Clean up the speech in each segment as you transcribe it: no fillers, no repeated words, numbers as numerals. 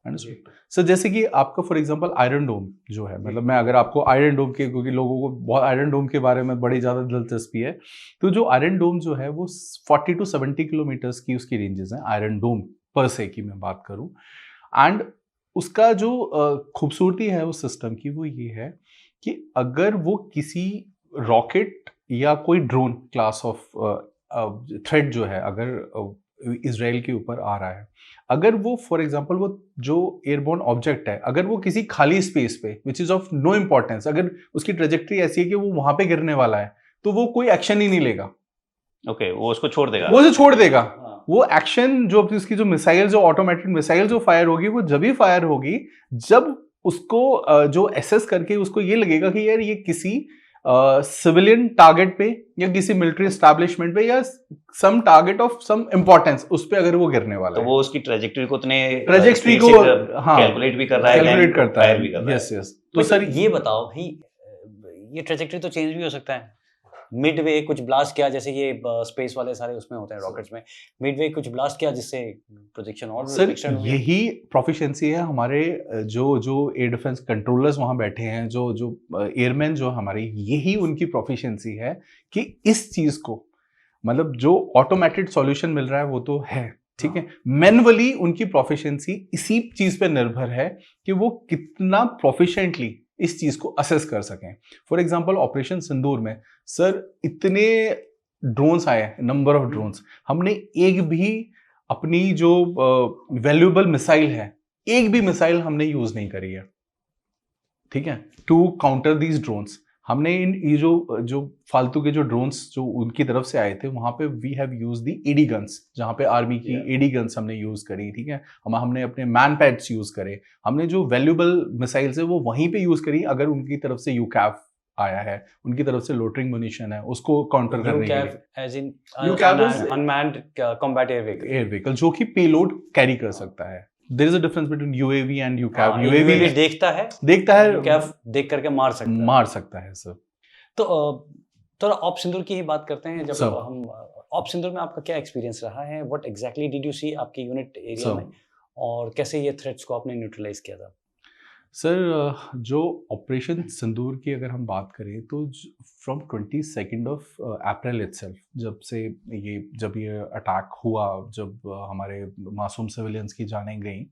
Understood sir. जैसे कि आपका फॉर एग्जांपल आयरन डोम जो है, मतलब मैं अगर आपको आयरन डोम के, क्योंकि लोगों को बहुत आयरन डोम के बारे में बड़ी ज़्यादा दिलचस्पी है, तो जो आयरन डोम जो है वो 40 टू 70 किलोमीटर्स की उसकी रेंजेस हैं आयरन डोम पर से की मैं बात करूं। एंड उसका जो खूबसूरती है उस सिस्टम की वो ये है कि अगर वो किसी रॉकेट या कोई ड्रोन क्लास ऑफ थ्रेट जो है अगर इसराइल के ऊपर आ रहा है, अगर वो फॉर एग्जांपल वो जो एयरबोर्न ऑब्जेक्ट है अगर वो किसी खाली स्पेस पे which is of no importance, अगर उसकी ट्रेजेक्ट्री ऐसी है कि वो वहां पे गिरने वाला है, तो वो कोई एक्शन ही नहीं लेगा। ओके, वो उसको छोड़ देगा, वो उसे छोड़ देगा। वो एक्शन जो उसकी जो मिसाइल, जो ऑटोमेटेड मिसाइल जो फायर होगी, वो जब ही फायर होगी जब उसको जो एसेस करके उसको ये लगेगा कि यार ये किसी सिविलियन टारगेट पे या किसी मिलिट्री एस्टैब्लिशमेंट पे या सम टारगेट ऑफ सम इंपॉर्टेंस उस पे अगर वो गिरने वाला तो है, वो उसकी ट्रेजेक्टरी को उतने ट्रेजेक्ट्री को कैलकुलेट भी कर रहा है, कैलकुलेट करता फायर भी कर रहा है। Yes yes. तो सर ये बताओ भाई, ये ट्रेजेक्टरी तो चेंज भी हो सकता है। मिडवे कुछ ब्लास्ट किया, जैसे ये स्पेस वाले सारे उसमें होते हैं रॉकेट्स में, मिडवे कुछ ब्लास्ट किया जिससे प्रोजेक्शन और सर यही प्रोफिशिएंसी है हमारे जो एयर डिफेंस कंट्रोलर्स वहां बैठे हैं, जो एयरमैन जो हमारे, यही उनकी प्रोफिशिएंसी है कि इस चीज को, मतलब जो ऑटोमेटेड सॉल्यूशन मिल रहा है वो तो है, ठीक है, मैनुअली उनकी प्रोफिशिएंसी इसी चीज पे निर्भर है कि वो कितना प्रोफिशिएंटली इस चीज को असेस कर सकें। फॉर एग्जांपल ऑपरेशन सिंदूर में सर इतने ड्रोन्स आए, नंबर ऑफ ड्रोन्स, हमने एक भी अपनी जो वैल्यूएबल मिसाइल है, एक भी मिसाइल हमने यूज नहीं करी है, ठीक है, टू काउंटर दीज ड्रोन्स। हमने ये जो फालतू के जो ड्रोन्स जो उनकी तरफ से आए थे वहां पे we have use the AD guns, जहां पे आर्मी की एडी गन्स हमने यूज करी, ठीक है, हमने अपने मैन पैड्स यूज करे, हमने जो वैल्यूएबल मिसाइल्स है वो वहीं पे यूज करी। अगर उनकी तरफ से यूकैव आया है, उनकी तरफ से लोटरिंग म्यूनिशन है, उसको काउंटर करने के लिए as in unmanned combat air vehicle जो कि पेलोड कैरी कर सकता है। There is a difference between UAV and UCAV. UAV देखता है, UCAV देख करके मार सकता है सर। तो थोड़ा ऑप सिंदूर की ही बात करते हैं। जब हम ऑप सिंदूर में आपका क्या एक्सपीरियंस रहा है, what exactly did you see आपकी यूनिट एरिया में, और कैसे ये थ्रेट्स को आपने न्यूट्रलाइज किया था? सर जो ऑपरेशन सिंदूर की अगर हम बात करें तो फ्रॉम 22 ऑफ अप्रैल इटसेल्फ, जब ये अटैक हुआ, जब हमारे मासूम सिविलियंस की जानें गई,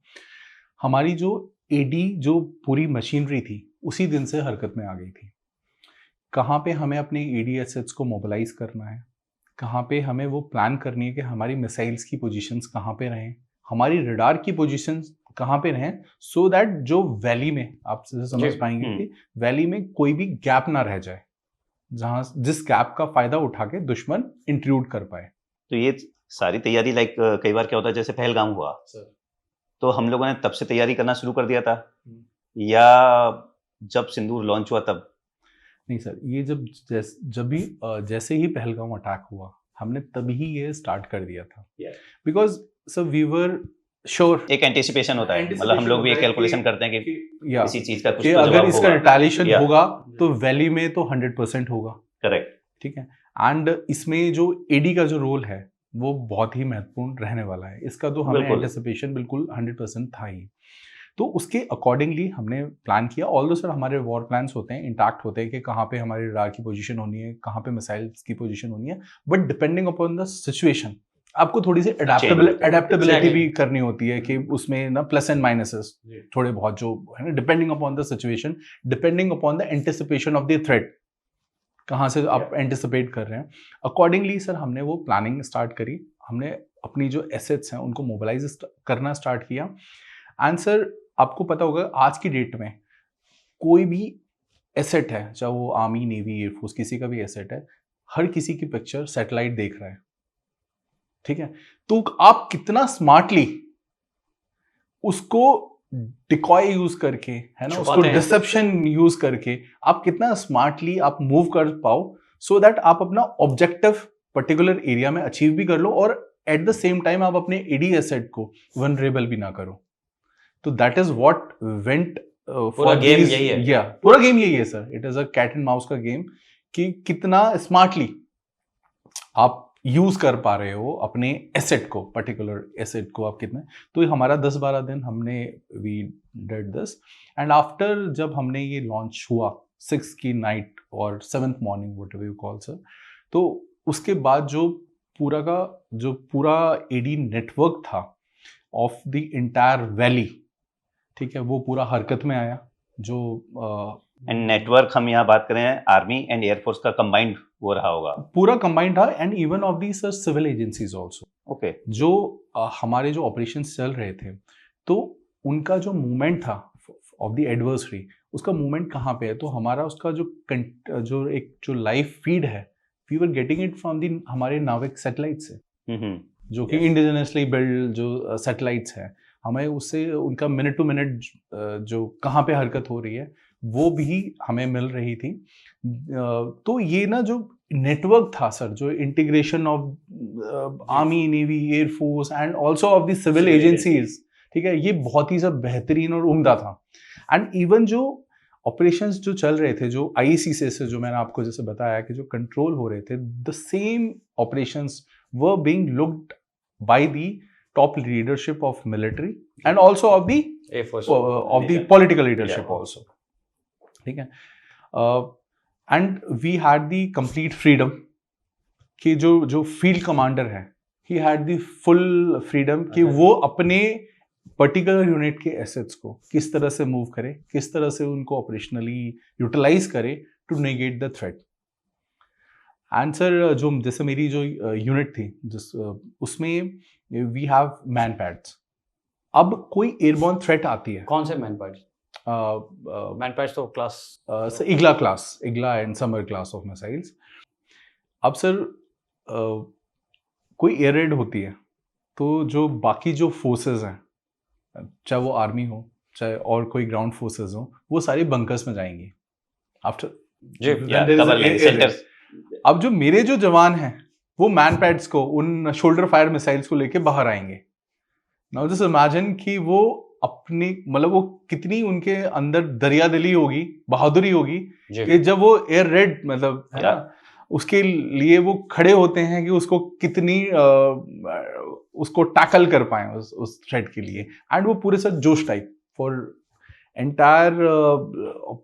हमारी जो एडी जो पूरी मशीनरी थी उसी दिन से हरकत में आ गई थी। कहाँ पे हमें अपने एडी एसेट्स को मोबिलाइज करना है, कहाँ पे हमें वो प्लान करनी है कि हमारी मिसाइल्स की पोजीशंस कहाँ पे रहें, हमारी रडार की पोजीशंस कहाँ पे रहें, सो दैट जो वैली में आप समझ पाएंगे कि वैली में कोई भी गैप ना रह जाए, जिस गैप का फायदा उठा के दुश्मन इंट्रूड कर पाए। तो ये सारी तैयारी कई बार क्या होता है, जैसे पहलगाम हुआ सर, तो हम लोगों ने तब से तैयारी करना शुरू कर दिया था या जब सिंदूर लॉन्च हुआ तब? नहीं सर, ये जैसे ही पहलगाम अटैक हुआ हमने तभी ये स्टार्ट कर दिया था, because sir we were sure, एक एंटिसिपेशन होता है, मतलब हम लोग भी एक कैलकुलेशन करते हैं कि किसी चीज का कुछ तो अगर इसका रिटेलिएशन होगा तो वैली में तो 100% होगा, करेक्ट, ठीक है। एंड इसमें जो एडी का जो रोल है वो बहुत ही महत्वपूर्ण रहने वाला है, इसका तो हमें एंटिसिपेशन बिल्कुल 100% था ही। तो उसके अकॉर्डिंगली हमने प्लान किया। ऑल्दो सर हमारे वॉर प्लान्स होते हैं, इंटैक्ट होते हैं कि कहाँ पे हमारी रडार की पोजीशन होनी है, कहाँ पे मिसाइल्स की पोजीशन होनी है, but depending upon the situation आपको थोड़ी सी एडेप्टेबिलिटी भी करनी होती है कि उसमें ना प्लस एंड माइनसेस थोड़े बहुत जो है ना, depending upon the situation, depending upon the anticipation of the threat, कहाँ से आप एंटिसिपेट कर रहे हैं, अकॉर्डिंगली सर हमने वो प्लानिंग स्टार्ट करी। हमने अपनी जो एसेट्स हैं उनको मोबिलाइज करना स्टार्ट किया। एंड सर आपको पता होगा आज की डेट में कोई भी एसेट है, चाहे वो आर्मी, नेवी, एयरफोर्स, किसी का भी एसेट है, हर किसी की पिक्चर सैटेलाइट देख रहा है, ठीक है। तो आप कितना स्मार्टली उसको डिकॉय यूज करके, है ना, उसको डिसेप्शन यूज करके आप कितना स्मार्टली आप मूव कर पाओ, सो दैट आप अपना ऑब्जेक्टिव पर्टिकुलर एरिया में अचीव भी कर लो और एट द सेम टाइम आप अपने एडी एसेट को वनरेबल भी ना करो। तो दैट इज व्हाट वेंट पूरा गेम यही है। या पूरा गेम यही है sir, it is a cat and mouse का गेम कि कितना स्मार्टली आप यूज कर पा रहे हो अपने एसेट को, पर्टिकुलर एसेट को आप कितने। तो हमारा 10-12 दिन हमने we did this, and after जब हमने ये लॉन्च हुआ 6 की नाइट और 7th morning whatever you call sir, तो उसके बाद जो पूरा एडी नेटवर्क था ऑफ द इंटायर वैली, ठीक है, वो पूरा हरकत में आया। जो एंड नेटवर्क हम यहाँ बात करें आर्मी एंड एयरफोर्स का कंबाइंड वो रहा होगा, पूरा कंबाइंड था, and even of the sir civil agencies also. Okay, जो हमारे जो ऑपरेशंस चल रहे थे, तो उनका जो मूवमेंट था ऑफ द एडवर्सरी, उसका मूवमेंट कहाँ पे है, तो हमारा उसका जो लाइव फीड है, we were getting it from the हमारे नाविक सैटेलाइट से, जो कि इंडिजिनसली बिल्ड जो सैटेलाइट्स है, हमें उससे उनका मिनट टू मिनट जो कहाँ पे हरकत हो रही है वो भी हमें मिल रही थी। तो ये ना जो नेटवर्क था सर, जो integration of army, navy, air force and also of the civil agencies, ठीक है, ये बहुत ही सब बेहतरीन और उम्दा था। एंड इवन जो ऑपरेशंस जो चल रहे थे, जो ICC से जो मैंने आपको जैसे बताया कि जो कंट्रोल हो रहे थे, the same operations were being looked by the top leadership of military and also of the political leadership also, ठीक है। and we had the complete freedom कि जो field commander है, he had the full freedom कि वो अपने particular unit के assets को किस तरह से move करे, किस तरह से उनको operationally utilize करे to negate the threat। Answer जो जैसे मेरी जो यूनिट थी उसमें वी हैव मैन पैड्स। अब कोई एयरबॉर्न थ्रेट आती है, कौन से मैन पैड्स? मैन पैड्स तो class Igla and summer class of missiles. अब सर कोई एयर रेड होती है तो जो बाकी जो फोर्सेस हैं, चाहे वो आर्मी हो चाहे और कोई ग्राउंड फोर्सेस हो, वो सारी बंकर्स में जाएंगी आफ्टर। अब जो मेरे जो जवान हैं वो मैन पैड्स को, उन शोल्डर फायर मिसाइल्स को लेके बाहर आएंगे। नाउ जस्ट इमेजिन कि वो अपनी मतलब वो कितनी उनके अंदर दरियादिली होगी, बहादुरी होगी कि जब वो एयर रेड मतलब है ना, उसके लिए वो खड़े होते हैं कि उसको कितनी उसको टैकल कर पाए उस थ्रेट के लिए। एंड वो पूरे साथ जोश type for entire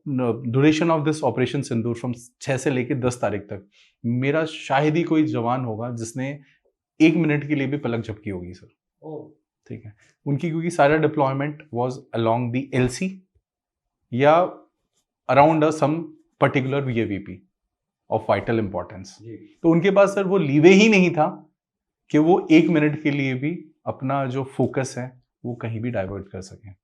duration of this operation Sindoor from 6 से लेके 10 तारीख तक, मेरा शायद ही कोई जवान होगा जिसने 1 मिनट के लिए भी पलक झपकी होगी सर। ठीक है, उनकी क्योंकि सारा deployment was along the LC या around some particular VAVP of vital importance. तो उनके पास सर वो लीवे ही नहीं था कि वो 1 मिनट के लिए भी अपना जो फोकस है वो कहीं भी डाइवर्ट कर सकें।